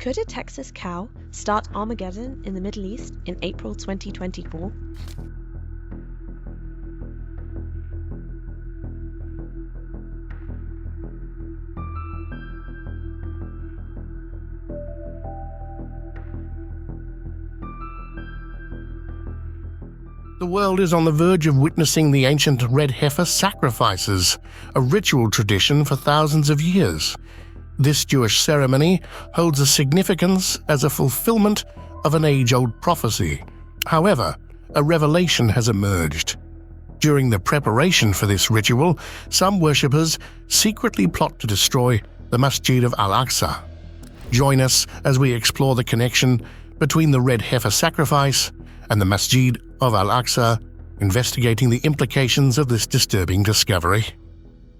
Could a Texas cow start Armageddon in the Middle East in April 2024? The world is on the verge of witnessing the ancient red heifer sacrifices, a ritual tradition for thousands of years. This Jewish ceremony holds a significance as a fulfillment of an age-old prophecy. However, a revelation has emerged. During the preparation for this ritual, some worshippers secretly plot to destroy the Masjid of Al-Aqsa. Join us as we explore the connection between the red heifer sacrifice and the Masjid of Al-Aqsa, investigating the implications of this disturbing discovery.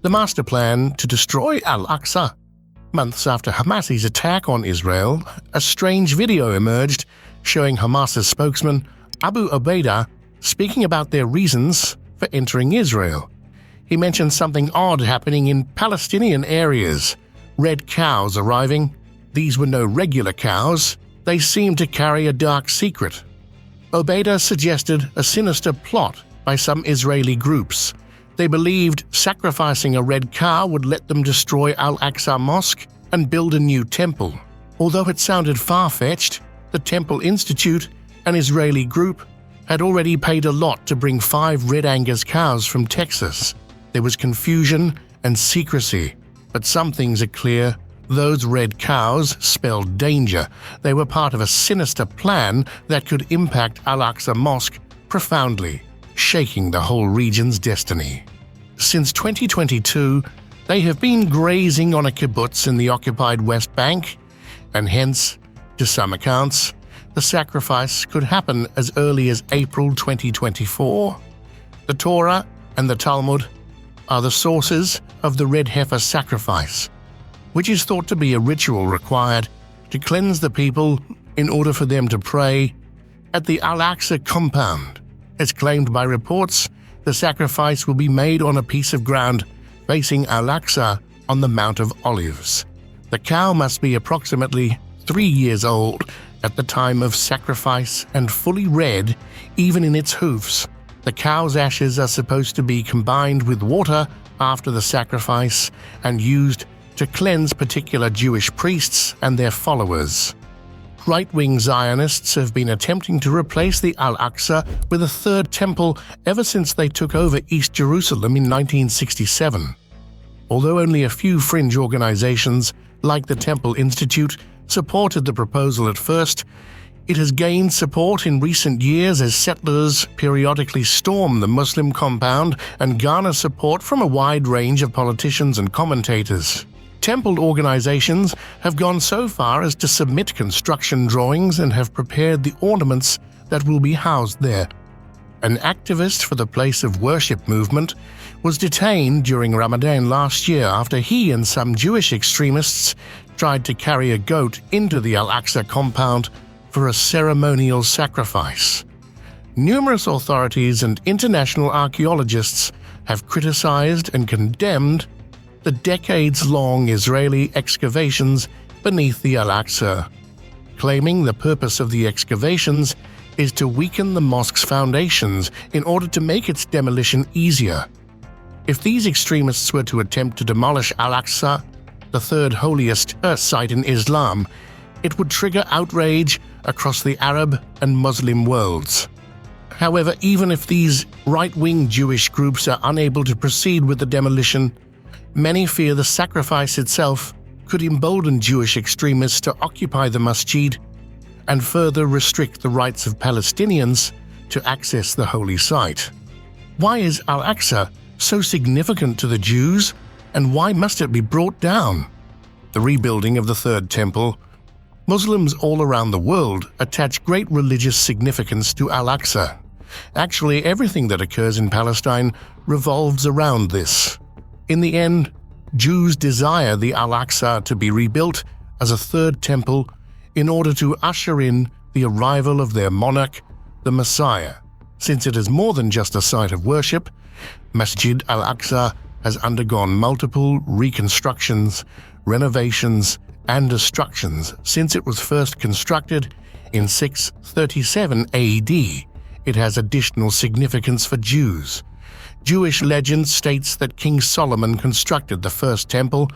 The master plan to destroy Al-Aqsa. Months after Hamas's attack on Israel, a strange video emerged showing Hamas's spokesman Abu Ubaidah speaking about their reasons for entering Israel. He mentioned something odd happening in Palestinian areas. Red cows arriving. These were no regular cows. They seemed to carry a dark secret. Ubaidah suggested a sinister plot by some Israeli groups. They believed sacrificing a red cow would let them destroy Al-Aqsa Mosque and build a new temple. Although it sounded far-fetched, the Temple Institute, an Israeli group, had already paid a lot to bring 5 Red Angus cows from Texas. There was confusion and secrecy, but some things are clear. Those red cows spelled danger. They were part of a sinister plan that could impact Al-Aqsa Mosque profoundly, shaking the whole region's destiny. Since 2022, they have been grazing on a kibbutz in the occupied West Bank, and hence, to some accounts, the sacrifice could happen as early as April 2024. The Torah and the Talmud are the sources of the red heifer sacrifice, which is thought to be a ritual required to cleanse the people in order for them to pray at the Al-Aqsa compound. As claimed by reports, the sacrifice will be made on a piece of ground facing Al-Aqsa on the Mount of Olives. The cow must be approximately 3 years old at the time of sacrifice and fully red even in its hoofs. The cow's ashes are supposed to be combined with water after the sacrifice and used to cleanse particular Jewish priests and their followers. Right-wing Zionists have been attempting to replace the Al-Aqsa with a third temple ever since they took over East Jerusalem in 1967. Although only a few fringe organizations, like the Temple Institute, supported the proposal at first, it has gained support in recent years as settlers periodically storm the Muslim compound and garner support from a wide range of politicians and commentators. Temple organizations have gone so far as to submit construction drawings and have prepared the ornaments that will be housed there. An activist for the place of worship movement was detained during Ramadan last year after he and some Jewish extremists tried to carry a goat into the Al-Aqsa compound for a ceremonial sacrifice. Numerous authorities and international archaeologists have criticized and condemned the decades-long Israeli excavations beneath the Al-Aqsa, claiming the purpose of the excavations is to weaken the mosque's foundations in order to make its demolition easier. If these extremists were to attempt to demolish Al-Aqsa, the third holiest site in Islam, it would trigger outrage across the Arab and Muslim worlds. However, even if these right-wing Jewish groups are unable to proceed with the demolition, many fear the sacrifice itself could embolden Jewish extremists to occupy the masjid and further restrict the rights of Palestinians to access the holy site. Why is Al-Aqsa so significant to the Jews, and why must it be brought down? The rebuilding of the Third Temple. Muslims all around the world attach great religious significance to Al-Aqsa. Actually, everything that occurs in Palestine revolves around this. In the end, Jews desire the Al-Aqsa to be rebuilt as a third temple in order to usher in the arrival of their monarch, the Messiah. Since it is more than just a site of worship, Masjid Al-Aqsa has undergone multiple reconstructions, renovations, and destructions since it was first constructed in 637 AD. It has additional significance for Jews. Jewish legend states that King Solomon constructed the first temple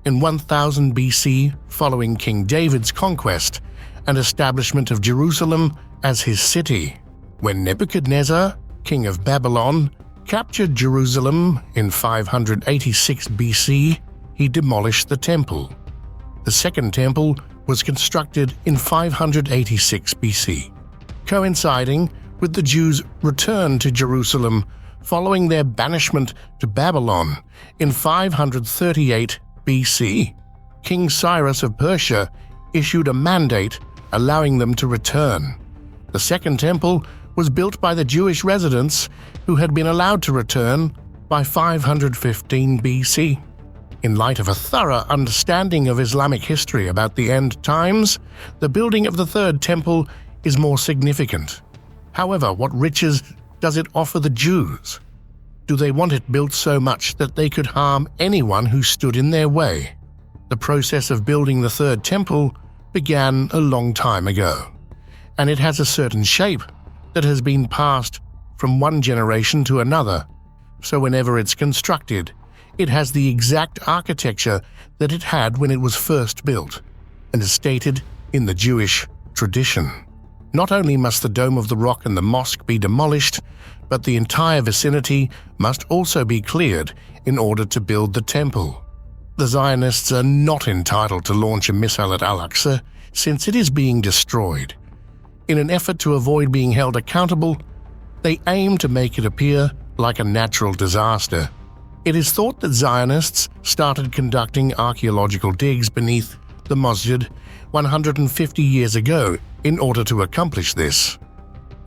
in 1000 BC following King David's conquest and establishment of Jerusalem as his city. When Nebuchadnezzar, king of Babylon, captured Jerusalem in 586 BC, he demolished the temple. The second temple was constructed in 586 BC, coinciding with the Jews' return to Jerusalem following their banishment to Babylon in 538 BC. King Cyrus of Persia issued a mandate allowing them to return. The second temple was built by the Jewish residents who had been allowed to return by 515 BC. In light of a thorough understanding of Islamic history about the end times, the building of the third temple is more significant. However, what riches does it offer the Jews? Do they want it built so much that they could harm anyone who stood in their way? The process of building the third temple began a long time ago, and it has a certain shape that has been passed from one generation to another. So whenever it's constructed, it has the exact architecture that it had when it was first built, and is stated in the Jewish tradition. Not only must the Dome of the Rock and the mosque be demolished, but the entire vicinity must also be cleared in order to build the temple. The Zionists are not entitled to launch a missile at Al-Aqsa since it is being destroyed. In an effort to avoid being held accountable, they aim to make it appear like a natural disaster. It is thought that Zionists started conducting archaeological digs beneath the Masjid 150 years ago in order to accomplish this.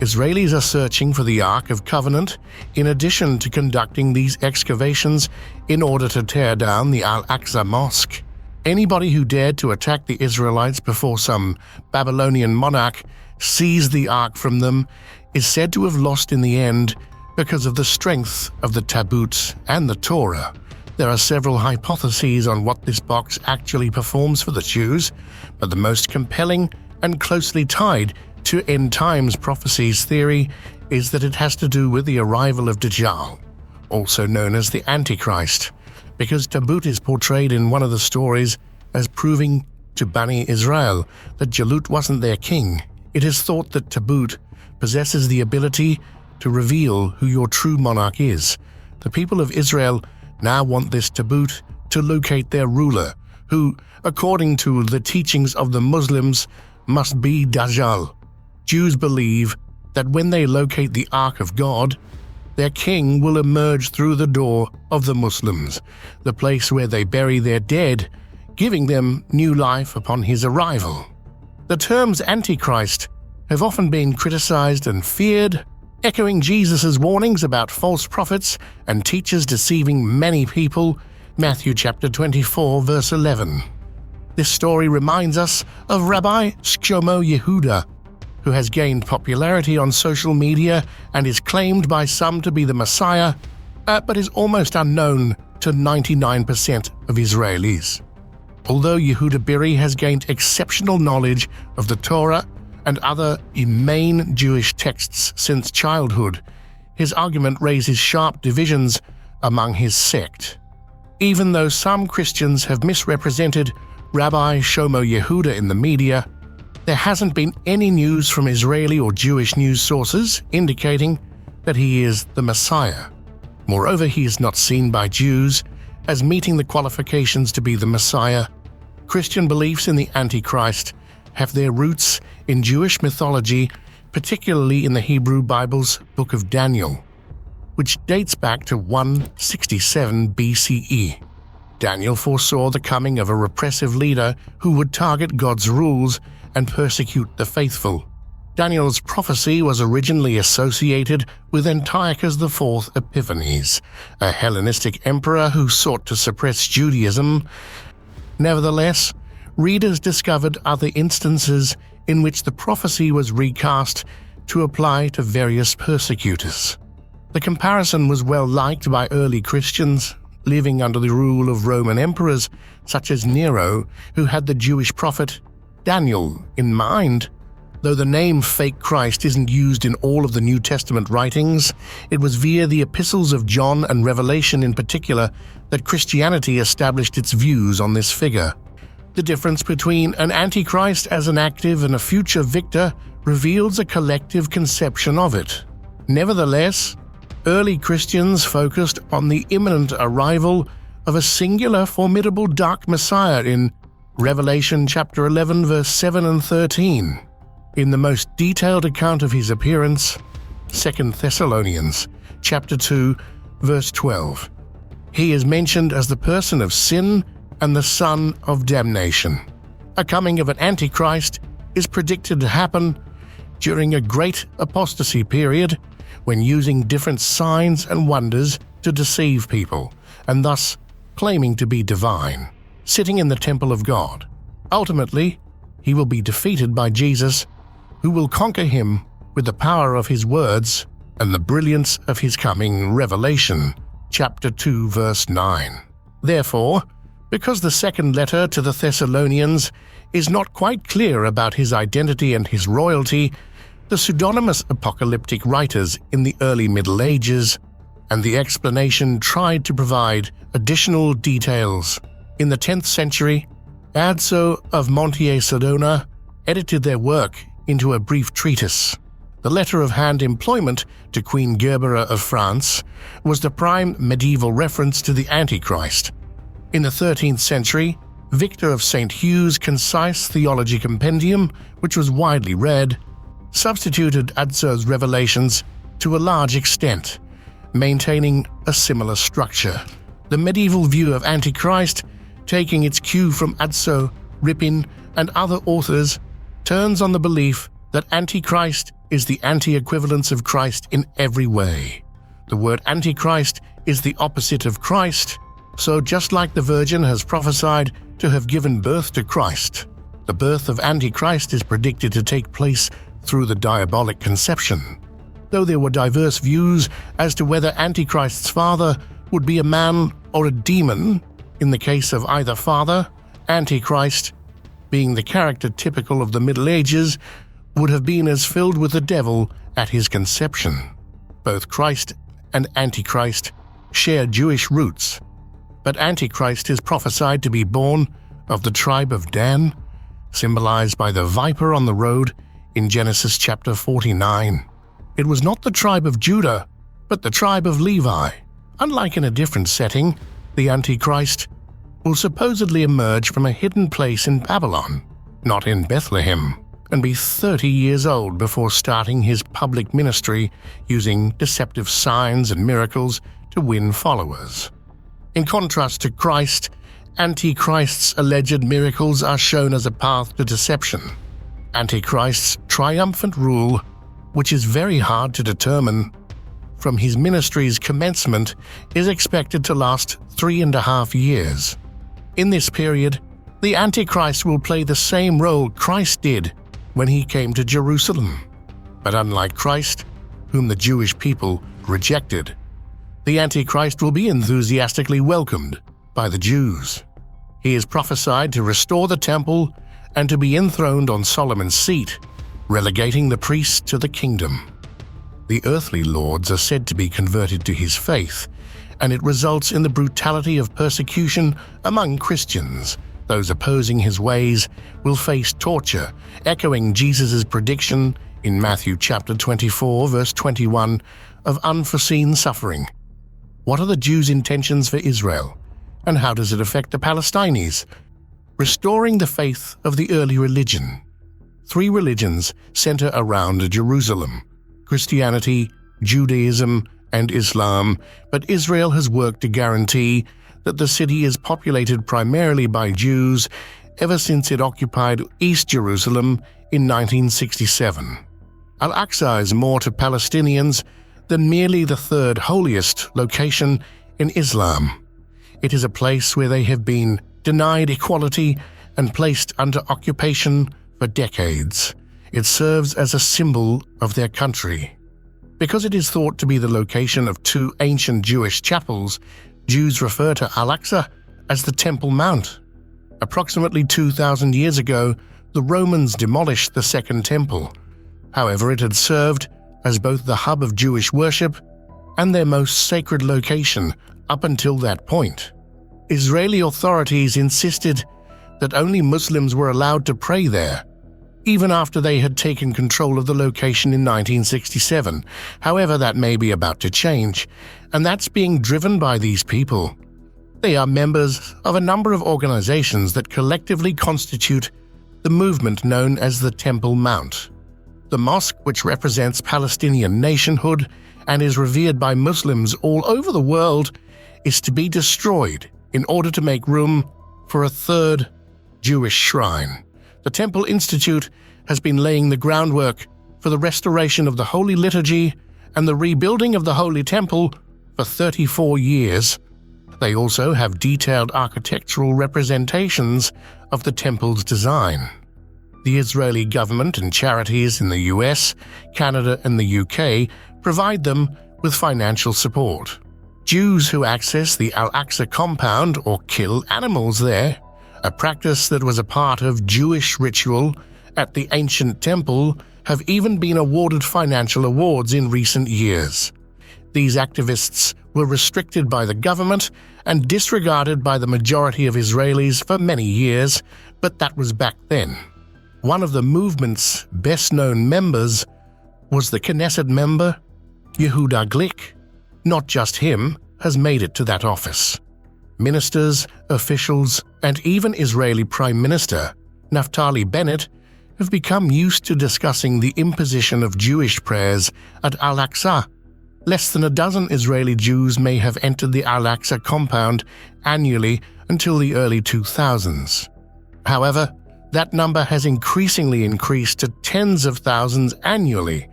Israelis are searching for the Ark of Covenant in addition to conducting these excavations in order to tear down the Al-Aqsa Mosque. Anybody who dared to attack the Israelites before some Babylonian monarch seized the Ark from them is said to have lost in the end because of the strength of the taboot and the Torah. There are several hypotheses on what this box actually performs for the Jews, but the most compelling and closely tied to end times prophecies theory is that it has to do with the arrival of Dajjal, also known as the Antichrist, because Taboot is portrayed in one of the stories as proving to Bani Israel that Jalut wasn't their king. It is thought that Taboot possesses the ability to reveal who your true monarch is. The people of Israel now want this Taboot to locate their ruler, who, according to the teachings of the Muslims, must be Dajjal. Jews believe that when they locate the Ark of God, their king will emerge through the door of the Muslims, the place where they bury their dead, giving them new life upon his arrival. The terms Antichrist have often been criticized and feared, echoing Jesus' warnings about false prophets and teachers deceiving many people, Matthew chapter 24, verse 11. This story reminds us of Rabbi Shlomo Yehuda, who has gained popularity on social media and is claimed by some to be the Messiah, but is almost unknown to 99% of Israelis. Although Yehuda Biri has gained exceptional knowledge of the Torah and other main Jewish texts since childhood, his argument raises sharp divisions among his sect. Even though some Christians have misrepresented Rabbi Shlomo Yehuda in the media, there hasn't been any news from Israeli or Jewish news sources indicating that he is the Messiah. Moreover, he is not seen by Jews as meeting the qualifications to be the Messiah. Christian beliefs in the Antichrist have their roots in Jewish mythology, particularly in the Hebrew Bible's Book of Daniel, which dates back to 167 BCE. Daniel foresaw the coming of a repressive leader who would target God's rules and persecute the faithful. Daniel's prophecy was originally associated with Antiochus IV Epiphanes, a Hellenistic emperor who sought to suppress Judaism. Nevertheless, readers discovered other instances in which the prophecy was recast to apply to various persecutors. The comparison was well liked by early Christians, living under the rule of Roman emperors such as Nero, who had the Jewish prophet Daniel in mind. Though the name fake Christ isn't used in all of the New Testament writings, it was via the epistles of John and Revelation in particular that Christianity established its views on this figure. The difference between an Antichrist as an active and a future victor reveals a collective conception of it. Nevertheless, early Christians focused on the imminent arrival of a singular formidable dark Messiah in Revelation chapter 11 verse 7 and 13. In the most detailed account of his appearance, 2 Thessalonians chapter 2 verse 12. He is mentioned as the person of sin and the son of damnation. A coming of an Antichrist is predicted to happen during a great apostasy period when using different signs and wonders to deceive people, and thus claiming to be divine, sitting in the temple of God. Ultimately, he will be defeated by Jesus, who will conquer him with the power of his words and the brilliance of his coming. Revelation chapter 2 verse 9. Therefore, because the second letter to the Thessalonians is not quite clear about his identity and his royalty, the pseudonymous apocalyptic writers in the early Middle Ages and the explanation tried to provide additional details. In the 10th century, Adzo of Montier-Sedona edited their work into a brief treatise. The letter of hand employment to Queen Gerbera of France was the prime medieval reference to the Antichrist. In the 13th century, Victor of St. Hugh's concise theology compendium, which was widely read, substituted Adzo's revelations to a large extent, maintaining a similar structure. The medieval view of Antichrist, taking its cue from Adzo, Ripin, and other authors, turns on the belief that Antichrist is the anti-equivalence of Christ in every way. The word Antichrist is the opposite of Christ, so just like the Virgin has prophesied to have given birth to Christ, the birth of Antichrist is predicted to take place through the diabolic conception. Though there were diverse views as to whether Antichrist's father would be a man or a demon, in the case of either father, Antichrist, being the character typical of the Middle Ages, would have been as filled with the devil at his conception. Both Christ and Antichrist share Jewish roots, but Antichrist is prophesied to be born of the tribe of Dan, symbolized by the viper on the road in Genesis chapter 49. It was not the tribe of Judah, but the tribe of Levi. Unlike in a different setting, the Antichrist will supposedly emerge from a hidden place in Babylon, not in Bethlehem, and be 30 years old before starting his public ministry using deceptive signs and miracles to win followers. In contrast to Christ, Antichrist's alleged miracles are shown as a path to deception. Antichrist's triumphant rule, which is very hard to determine from his ministry's commencement, is expected to last 3.5 years. In this period, the Antichrist will play the same role Christ did when he came to Jerusalem. But unlike Christ, whom the Jewish people rejected, the Antichrist will be enthusiastically welcomed by the Jews. He is prophesied to restore the temple and to be enthroned on Solomon's seat, relegating the priests to the kingdom. The earthly lords are said to be converted to his faith, and it results in the brutality of persecution among Christians. Those opposing his ways will face torture, echoing Jesus' prediction in Matthew chapter 24, verse 21, of unforeseen suffering. What are the Jews' intentions for Israel, and how does it affect the Palestinians? Restoring the faith of the early religion. 3 religions center around Jerusalem: Christianity, Judaism, and Islam, but Israel has worked to guarantee that the city is populated primarily by Jews ever since it occupied East Jerusalem in 1967. Al-Aqsa is more to Palestinians than merely the third holiest location in Islam. It is a place where they have been denied equality and placed under occupation for decades. It serves as a symbol of their country. Because it is thought to be the location of 2 ancient Jewish chapels Jews refer to Al-Aqsa as the Temple Mount. Approximately 2,000 years ago, the Romans demolished the Second Temple. However, it had served as both the hub of Jewish worship and their most sacred location up until that point. Israeli authorities insisted that only Muslims were allowed to pray there, even after they had taken control of the location in 1967. However, that may be about to change, and that's being driven by these people. They are members of a number of organizations that collectively constitute the movement known as the Temple Mount. The mosque, which represents Palestinian nationhood and is revered by Muslims all over the world, is to be destroyed in order to make room for a third Jewish shrine. The Temple Institute has been laying the groundwork for the restoration of the Holy Liturgy and the rebuilding of the Holy Temple for 34 years. They also have detailed architectural representations of the temple's design. The Israeli government and charities in the US, Canada, and the UK provide them with financial support. Jews who access the Al-Aqsa compound or kill animals there, a practice that was a part of Jewish ritual at the ancient temple, have even been awarded financial awards in recent years. These activists were restricted by the government and disregarded by the majority of Israelis for many years, but that was back then. One of the movement's best-known members was the Knesset member Yehuda Glick. Not just him has made it to that office. Ministers, officials, and even Israeli Prime Minister Naftali Bennett have become used to discussing the imposition of Jewish prayers at Al-Aqsa. Less than a dozen Israeli Jews may have entered the Al-Aqsa compound annually until the early 2000s. However, that number has increasingly increased to tens of thousands annually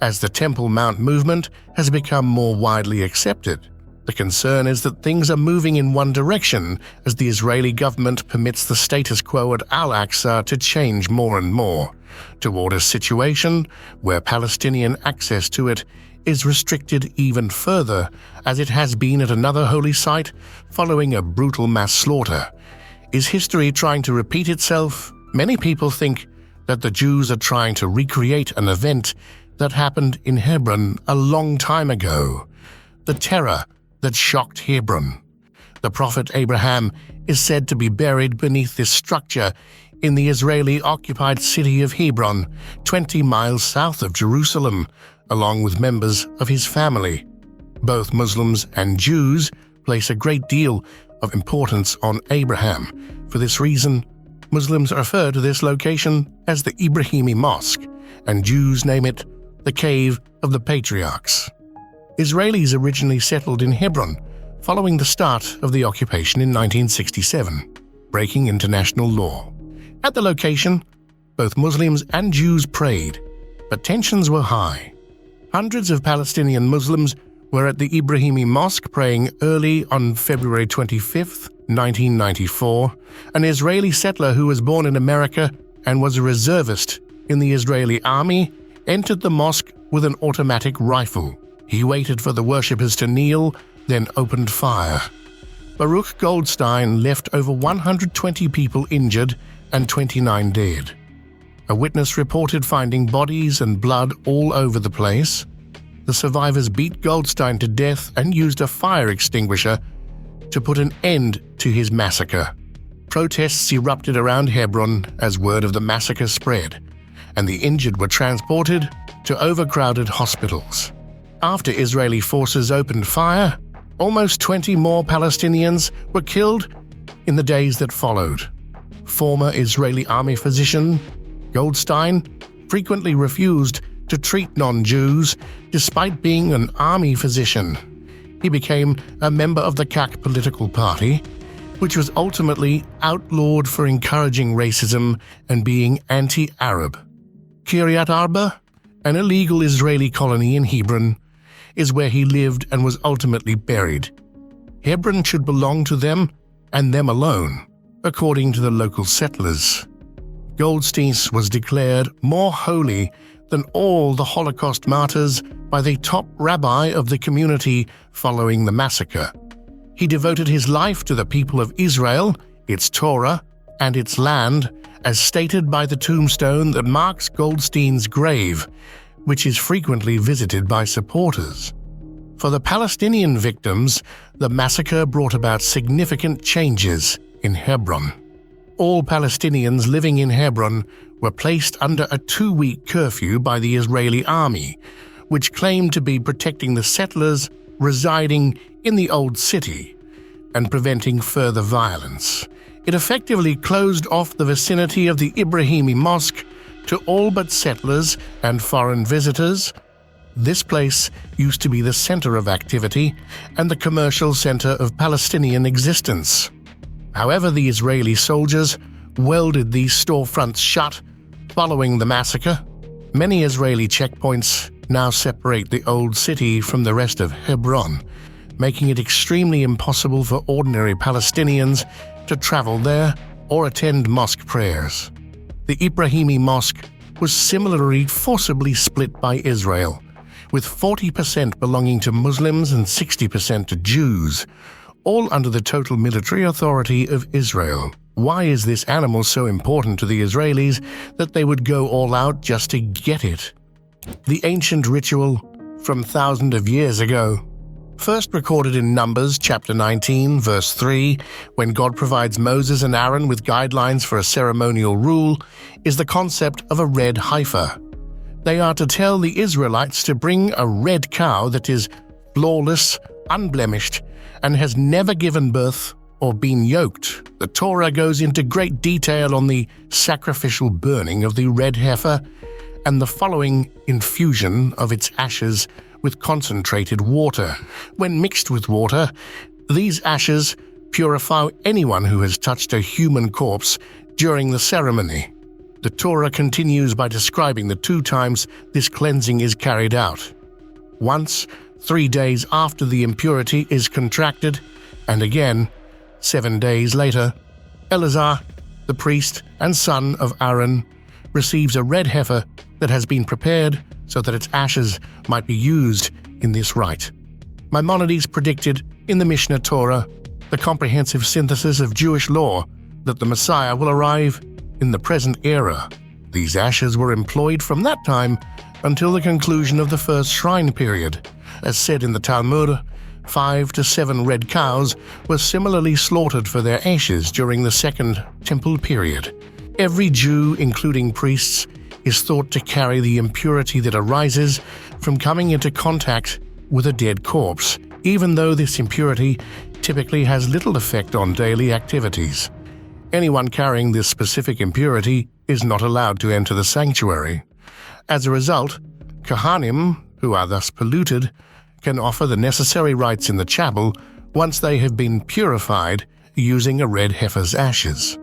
as the Temple Mount movement has become more widely accepted. The concern is that things are moving in one direction as the Israeli government permits the status quo at Al-Aqsa to change more and more, toward a situation where Palestinian access to it is restricted even further, as it has been at another holy site following a brutal mass slaughter. Is history trying to repeat itself? Many people think that the Jews are trying to recreate an event that happened in Hebron a long time ago. The terror that shocked Hebron. The prophet Abraham is said to be buried beneath this structure in the Israeli-occupied city of Hebron, 20 miles south of Jerusalem, along with members of his family. Both Muslims and Jews place a great deal of importance on Abraham. For this reason, Muslims refer to this location as the Ibrahimi Mosque, and Jews name it the Cave of the Patriarchs. Israelis originally settled in Hebron following the start of the occupation in 1967, breaking international law. At the location, both Muslims and Jews prayed, but tensions were high. Hundreds of Palestinian Muslims were at the Ibrahimi Mosque praying early on February 25, 1994. An Israeli settler who was born in America and was a reservist in the Israeli army entered the mosque with an automatic rifle. He waited for the worshippers to kneel, then opened fire. Baruch Goldstein left over 120 people injured and 29 dead. A witness reported finding bodies and blood all over the place. The survivors beat Goldstein to death and used a fire extinguisher to put an end to his massacre. Protests erupted around Hebron as word of the massacre spread, and the injured were transported to overcrowded hospitals. After Israeli forces opened fire, almost 20 more Palestinians were killed in the days that followed. Former Israeli army physician Goldstein frequently refused to treat non-Jews despite being an army physician. He became a member of the Kach political party, which was ultimately outlawed for encouraging racism and being anti-Arab. Kiryat Arba, an illegal Israeli colony in Hebron, is where he lived and was ultimately buried. Hebron should belong to them and them alone, according to the local settlers. Goldstein was declared more holy than all the Holocaust martyrs by the top rabbi of the community following the massacre. He devoted his life to the people of Israel, its Torah, and its land, as stated by the tombstone that marks Goldstein's grave, which is frequently visited by supporters. For the Palestinian victims, the massacre brought about significant changes in Hebron. All Palestinians living in Hebron were placed under a 2-week curfew by the Israeli army, which claimed to be protecting the settlers residing in the old city and preventing further violence. It effectively closed off the vicinity of the Ibrahimi Mosque to all but settlers and foreign visitors. This place used to be the center of activity and the commercial center of Palestinian existence. However, the Israeli soldiers welded these storefronts shut following the massacre. Many Israeli checkpoints now separate the old city from the rest of Hebron, making it extremely impossible for ordinary Palestinians to travel there or attend mosque prayers. The Ibrahimi Mosque was similarly forcibly split by Israel, with 40% belonging to Muslims and 60% to Jews, all under the total military authority of Israel. Why is this animal so important to the Israelis that they would go all out just to get it? The ancient ritual from thousands of years ago, first recorded in Numbers chapter 19, verse 3, when God provides Moses and Aaron with guidelines for a ceremonial rule, is the concept of a red heifer. They are to tell the Israelites to bring a red cow that is flawless, unblemished, and has never given birth or been yoked. The Torah goes into great detail on the sacrificial burning of the red heifer and the following infusion of its ashes with concentrated water. When mixed with water, these ashes purify anyone who has touched a human corpse during the ceremony. The Torah continues by describing the 2 times this cleansing is carried out. Once, 3 days after the impurity is contracted, and again, 7 days later. Eleazar, the priest and son of Aaron, receives a red heifer that has been prepared so that its ashes might be used in this rite. Maimonides predicted in the Mishnah Torah, the comprehensive synthesis of Jewish law, that the Messiah will arrive in the present era. These ashes were employed from that time until the conclusion of the first shrine period. As said in the Talmud, 5 to 7 red cows were similarly slaughtered for their ashes during the second temple period. Every Jew, including priests, is thought to carry the impurity that arises from coming into contact with a dead corpse, even though this impurity typically has little effect on daily activities. Anyone carrying this specific impurity is not allowed to enter the sanctuary. As a result, Kohanim, who are thus polluted, can offer the necessary rites in the chapel once they have been purified using a red heifer's ashes.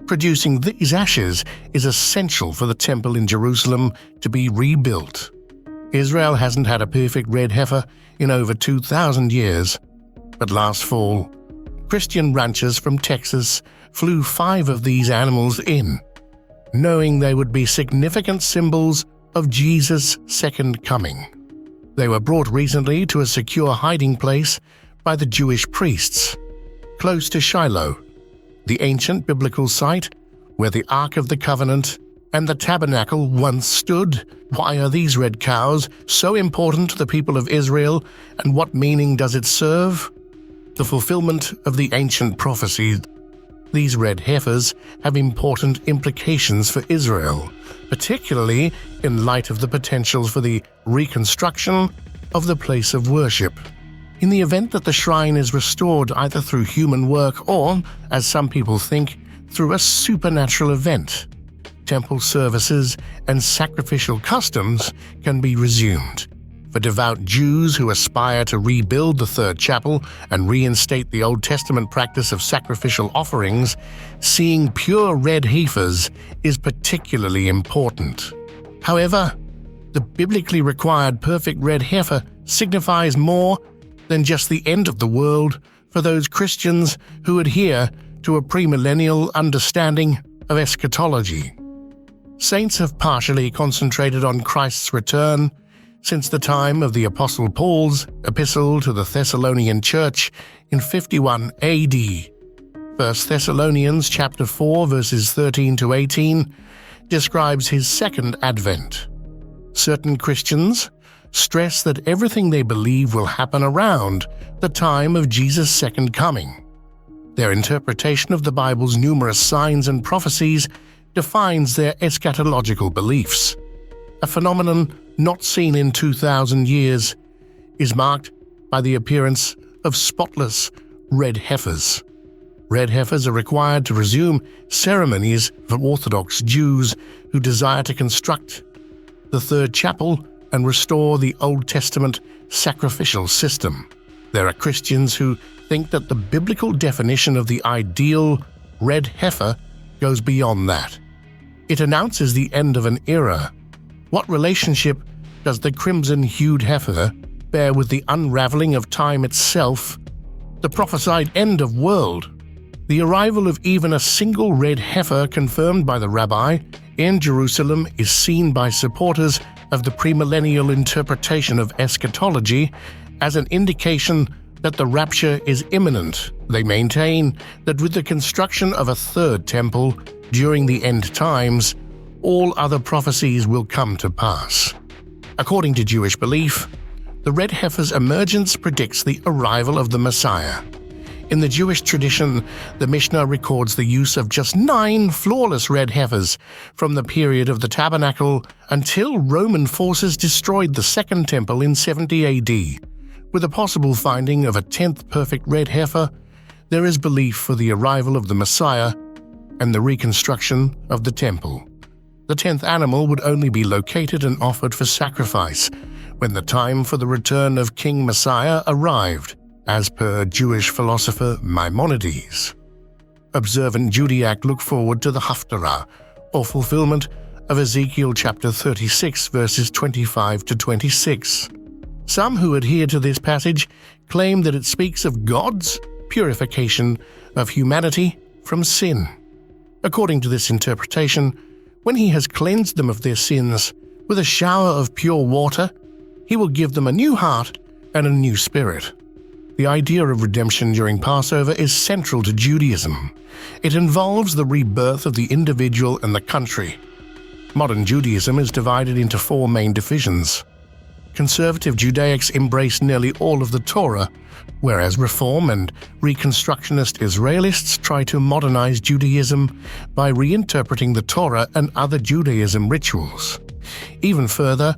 Producing these ashes is essential for the temple in Jerusalem to be rebuilt. Israel hasn't had a perfect red heifer in over 2,000 years, but last fall, Christian ranchers from Texas flew 5 of these animals in, knowing they would be significant symbols of Jesus' second coming. They were brought recently to a secure hiding place by the Jewish priests, close to Shiloh, the ancient biblical site where the Ark of the Covenant and the tabernacle once stood. Why are these red cows so important to the people of Israel, and what meaning does it serve? The fulfillment of the ancient prophecies. These red heifers have important implications for Israel, particularly in light of the potential for the reconstruction of the place of worship. In the event that the shrine is restored either through human work or, as some people think, through a supernatural event, temple services and sacrificial customs can be resumed. For devout Jews who aspire to rebuild the third chapel and reinstate the Old Testament practice of sacrificial offerings, seeing pure red heifers is particularly important. However, the biblically required perfect red heifer signifies more than just the end of the world for those Christians who adhere to a premillennial understanding of eschatology. Saints have partially concentrated on Christ's return, since the time of the Apostle Paul's epistle to the Thessalonian church in 51 AD. 1 Thessalonians chapter 4 verses 13 to 18 describes his second advent. Certain Christians stress that everything they believe will happen around the time of Jesus' second coming. Their interpretation of the Bible's numerous signs and prophecies defines their eschatological beliefs. A phenomenon not seen in 2,000 years is marked by the appearance of spotless red heifers. Red heifers are required to resume ceremonies for Orthodox Jews who desire to construct the third chapel and restore the Old Testament sacrificial system. There are Christians who think that the biblical definition of the ideal red heifer goes beyond that. It announces the end of an era. What relationship does the crimson-hued heifer bear with the unraveling of time itself, the prophesied end of world? The arrival of even a single red heifer confirmed by the rabbi in Jerusalem is seen by supporters of the premillennial interpretation of eschatology as an indication that the rapture is imminent. They maintain that with the construction of a third temple during the end times, all other prophecies will come to pass. According to Jewish belief, the red heifer's emergence predicts the arrival of the Messiah. In the Jewish tradition, the Mishnah records the use of just 9 flawless red heifers from the period of the tabernacle until Roman forces destroyed the Second Temple in 70 AD. With a possible finding of a 10th perfect red heifer, there is belief for the arrival of the Messiah and the reconstruction of the temple. The 10th animal would only be located and offered for sacrifice when the time for the return of King Messiah arrived, as per Jewish philosopher Maimonides. Observant Judaic look forward to the Haftarah, or fulfillment of Ezekiel chapter 36 verses 25 to 26. Some who adhere to this passage claim that it speaks of God's purification of humanity from sin. According to this interpretation, when he has cleansed them of their sins with a shower of pure water, he will give them a new heart and a new spirit. The idea of redemption during Passover is central to Judaism. It involves the rebirth of the individual and the country. Modern Judaism is divided into 4 main divisions. Conservative Judaics embrace nearly all of the Torah, whereas Reform and Reconstructionist Israelists try to modernize Judaism by reinterpreting the Torah and other Judaism rituals. Even further,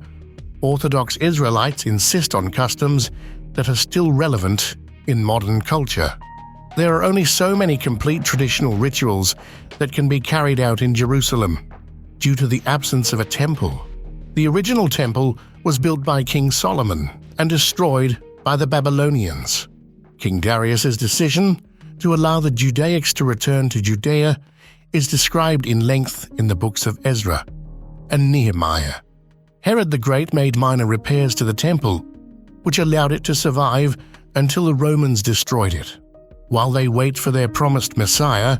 Orthodox Israelites insist on customs that are still relevant in modern culture. There are only so many complete traditional rituals that can be carried out in Jerusalem, due to the absence of a temple. The original temple was built by King Solomon and destroyed by the Babylonians. King Darius's decision to allow the Judaics to return to Judea is described in length in the books of Ezra and Nehemiah. Herod the Great made minor repairs to the temple, which allowed it to survive until the Romans destroyed it. While they wait for their promised Messiah,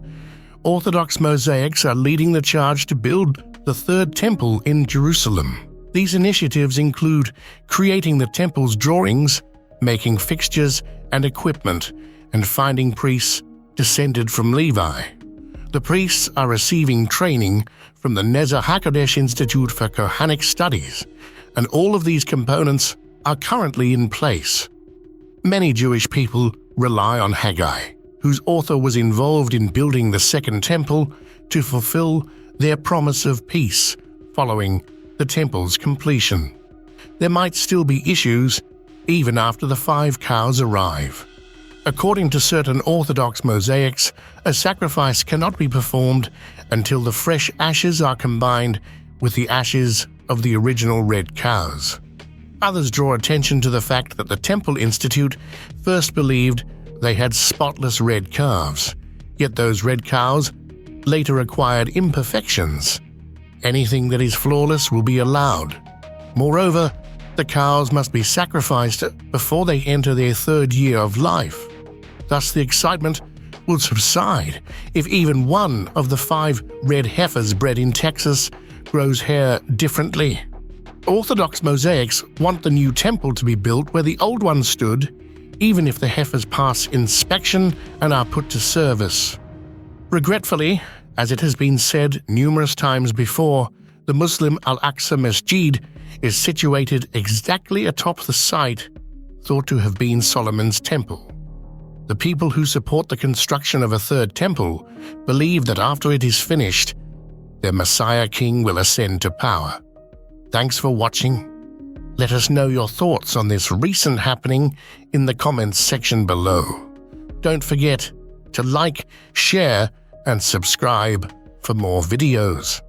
Orthodox mosaics are leading the charge to build the third temple in Jerusalem. These initiatives include creating the temple's drawings, making fixtures and equipment, and finding priests descended from Levi. The priests are receiving training from the Nezer HaKodesh Institute for Kohanic Studies, and all of these components are currently in place. Many Jewish people rely on Haggai, whose author was involved in building the Second Temple to fulfill their promise of peace following the temple's completion. There might still be issues even after the 5 cows arrive. According to certain Orthodox mosaics, a sacrifice cannot be performed until the fresh ashes are combined with the ashes of the original red cows. Others draw attention to the fact that the Temple Institute first believed they had spotless red calves, yet those red cows later acquired imperfections. Anything that is flawless will be allowed. Moreover, the cows must be sacrificed before they enter their 3rd year of life. Thus, the excitement will subside if even one of the 5 red heifers bred in Texas grows hair differently, Orthodox mosaics want the new temple to be built where the old one stood, even if the heifers pass inspection and are put to service. Regretfully, as it has been said numerous times before, the Muslim Al-Aqsa Masjid is situated exactly atop the site thought to have been Solomon's temple. The people who support the construction of a third temple believe that after it is finished, their Messiah King will ascend to power. Thanks for watching. Let us know your thoughts on this recent happening in the comments section below. Don't forget to like, share, and subscribe for more videos.